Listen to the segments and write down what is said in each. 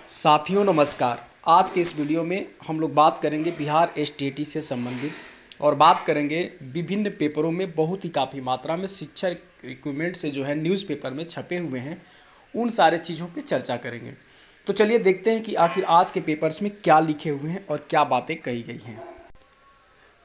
साथियों नमस्कार। आज के इस वीडियो में हम लोग बात करेंगे बिहार एसटीईटी से संबंधित और बात करेंगे विभिन्न पेपरों में बहुत ही काफ़ी मात्रा में शिक्षा रिक्वायरमेंट से जो है न्यूज़पेपर में छपे हुए हैं, उन सारे चीज़ों पे चर्चा करेंगे। तो चलिए देखते हैं कि आखिर आज के पेपर्स में क्या लिखे हुए हैं और क्या बातें कही गई हैं।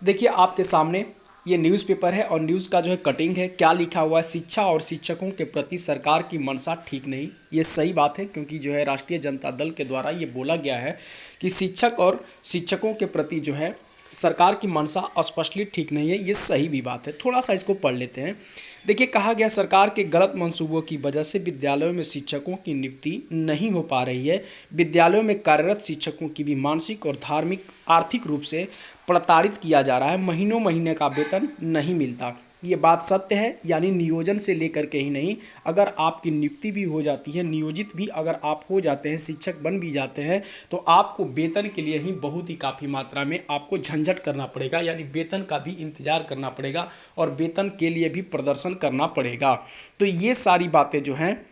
देखिए आपके सामने ये न्यूज़पेपर है और न्यूज़ का जो है कटिंग है। क्या लिखा हुआ है, शिक्षा और शिक्षकों के प्रति सरकार की मंशा ठीक नहीं। ये सही बात है क्योंकि जो है राष्ट्रीय जनता दल के द्वारा ये बोला गया है कि शिक्षक और शिक्षकों के प्रति जो है सरकार की मंशा स्पष्टली ठीक नहीं है। ये सही भी बात है। थोड़ा सा इसको पढ़ लेते हैं। देखिए कहा गया सरकार के गलत मंसूबों की वजह से विद्यालयों में शिक्षकों की नियुक्ति नहीं हो पा रही है। विद्यालयों में कार्यरत शिक्षकों की भी मानसिक और धार्मिक आर्थिक रूप से प्रताड़ित किया जा रहा है। महीनों महीने का वेतन नहीं मिलता। ये बात सत्य है, यानी नियोजन से लेकर के ही नहीं, अगर आपकी नियुक्ति भी हो जाती है, नियोजित भी अगर आप हो जाते हैं, शिक्षक बन भी जाते हैं, तो आपको वेतन के लिए ही बहुत ही काफ़ी मात्रा में आपको झंझट करना पड़ेगा, यानी वेतन का भी इंतजार करना पड़ेगा और वेतन के लिए भी प्रदर्शन करना पड़ेगा। तो ये सारी बातें जो हैं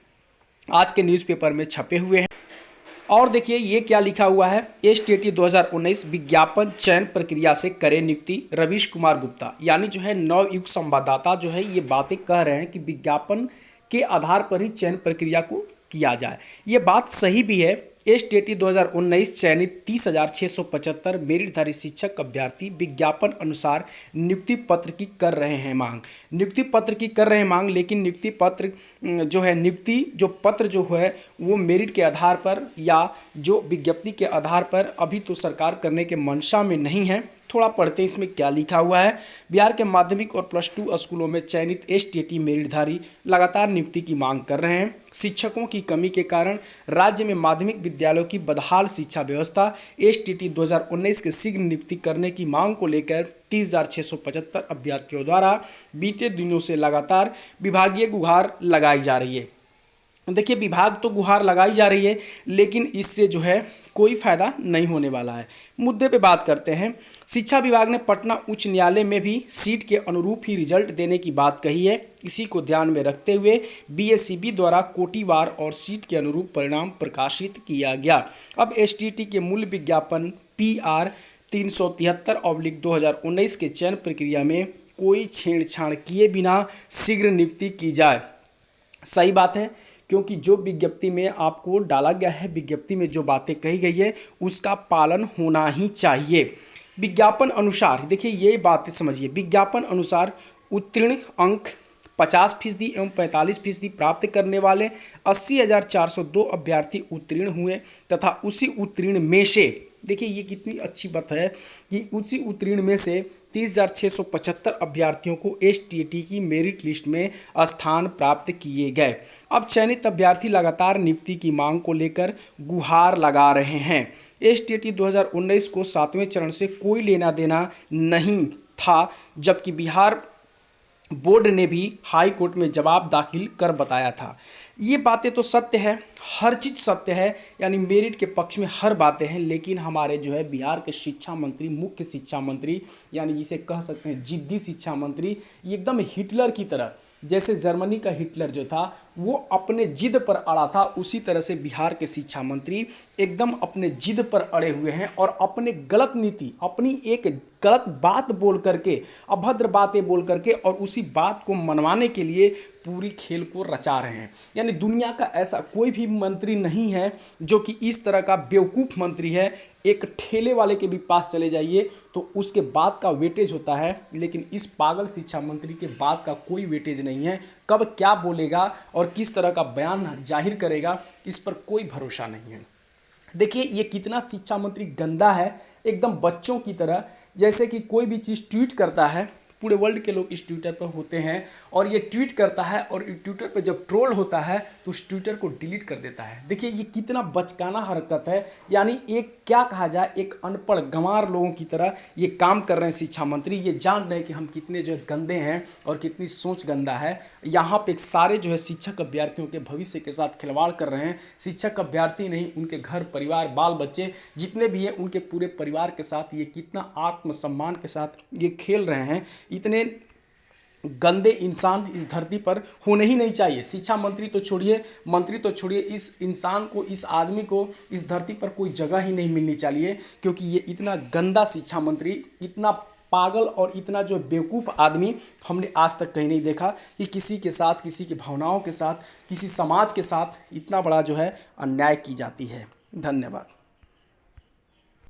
आज के न्यूज़पेपर में छपे हुए हैं। और देखिए ये क्या लिखा हुआ है, एसटीईटी 2019 विज्ञापन चयन प्रक्रिया से करे नियुक्ति रवीश कुमार गुप्ता। यानी जो है नवयुग संवाददाता जो है ये बातें कह रहे हैं कि विज्ञापन के आधार पर ही चयन प्रक्रिया को किया जाए। ये बात सही भी है। एसटीईटी 2019 चयनित 30,675 मेरिटधारी शिक्षक अभ्यर्थी विज्ञापन अनुसार नियुक्ति पत्र की कर रहे हैं मांग। नियुक्ति पत्र की कर रहे हैं मांग, लेकिन नियुक्ति पत्र जो है नियुक्ति जो पत्र जो है वो मेरिट के आधार पर या जो विज्ञप्ति के आधार पर अभी तो सरकार करने के मंशा में नहीं है। थोड़ा पढ़ते हैं इसमें क्या लिखा हुआ है। बिहार के माध्यमिक और +2 स्कूलों में चयनित एसटीईटी मेरिटधारी लगातार नियुक्ति की मांग कर रहे हैं। शिक्षकों की कमी के कारण राज्य में माध्यमिक विद्यालयों की बदहाल शिक्षा व्यवस्था। एसटीईटी 2019 के शीघ्र नियुक्ति करने की मांग को लेकर 30,675 अभ्यर्थियों द्वारा बीते दिनों से लगातार विभागीय गुहार लगाई जा रही है। देखिए विभाग तो गुहार लगाई जा रही है, लेकिन इससे जो है कोई फायदा नहीं होने वाला है। मुद्दे पे बात करते हैं। शिक्षा विभाग ने पटना उच्च न्यायालय में भी सीट के अनुरूप ही रिजल्ट देने की बात कही है। इसी को ध्यान में रखते हुए बीएसईबी द्वारा कोटिवार और सीट के अनुरूप परिणाम प्रकाशित किया गया। अब एसटीईटी के मूल विज्ञापन PR 373/2019 के चयन प्रक्रिया में कोई छेड़छाड़ किए बिना शीघ्र नियुक्ति की जाए। सही बात है, क्योंकि जो विज्ञप्ति में आपको डाला गया है, विज्ञप्ति में जो बातें कही गई है उसका पालन होना ही चाहिए। विज्ञापन अनुसार देखिए ये बातें समझिए। विज्ञापन अनुसार उत्तीर्ण अंक 50% एवं 45% प्राप्त करने वाले 80,402 अभ्यर्थी उत्तीर्ण हुए तथा उसी उत्तीर्ण में से देखिए ये कितनी अच्छी बात है कि उसी उत्तीर्ण में से 30,675 अभ्यर्थियों को एसटीईटी की मेरिट लिस्ट में स्थान प्राप्त किए गए। अब चयनित अभ्यर्थी लगातार नियुक्ति की मांग को लेकर गुहार लगा रहे हैं। एसटीईटी 2019 को 7वें चरण से कोई लेना देना नहीं था, जबकि बिहार बोर्ड ने भी हाई कोर्ट में जवाब दाखिल कर बताया था। ये बातें तो सत्य है, हर चीज़ सत्य है, यानी मेरिट के पक्ष में हर बातें हैं, लेकिन हमारे जो है बिहार के शिक्षा मंत्री, मुख्य शिक्षा मंत्री, यानी जिसे कह सकते हैं जिद्दी शिक्षा मंत्री, ये एकदम हिटलर की तरह, जैसे जर्मनी का हिटलर जो था वो अपने जिद पर अड़ा था, उसी तरह से बिहार के शिक्षा मंत्री एकदम अपने जिद पर अड़े हुए हैं और अपने गलत नीति, अपनी एक गलत बात बोल करके, अभद्र बातें बोल करके और उसी बात को मनवाने के लिए पूरी खेल को रचा रहे हैं। यानी दुनिया का ऐसा कोई भी मंत्री नहीं है जो कि इस तरह का बेवकूफ़ मंत्री है। एक ठेले वाले के भी पास चले जाइए तो उसके बात का वेटेज होता है, लेकिन इस पागल शिक्षा मंत्री के बात का कोई वेटेज नहीं है। कब क्या बोलेगा और किस तरह का बयान जाहिर करेगा, इस पर कोई भरोसा नहीं है। देखिए ये कितना शिक्षा मंत्री गंदा है, एकदम बच्चों की तरह, जैसे कि कोई भी चीज़ ट्वीट करता है, पूरे वर्ल्ड के लोग इस ट्विटर पर होते हैं और ये ट्वीट करता है और ट्विटर पर जब ट्रोल होता है तो उस ट्विटर को डिलीट कर देता है। देखिए ये कितना बचकाना हरकत है, यानी एक क्या कहा जाए, एक अनपढ़ गंवार लोगों की तरह ये काम कर रहे हैं शिक्षा मंत्री। ये जान रहे हैं कि हम कितने जो है गंदे हैं और कितनी सोच गंदा है। यहाँ पे सारे जो है शिक्षक अभ्यर्थियों के भविष्य के साथ खिलवाड़ कर रहे हैं। शिक्षक अभ्यर्थी नहीं, उनके घर परिवार बाल बच्चे जितने भी हैं उनके पूरे परिवार के साथ ये कितना आत्मसम्मान के साथ ये खेल रहे हैं। इतने गंदे इंसान इस धरती पर होने ही नहीं चाहिए। शिक्षा मंत्री तो छोड़िए, इस इंसान को, इस आदमी को इस धरती पर कोई जगह ही नहीं मिलनी चाहिए, क्योंकि ये इतना गंदा शिक्षा मंत्री, इतना पागल और इतना जो बेवकूफ़ आदमी हमने आज तक कहीं नहीं देखा कि किसी के साथ, किसी की भावनाओं के साथ, किसी समाज के साथ इतना बड़ा जो है अन्याय की जाती है। धन्यवाद।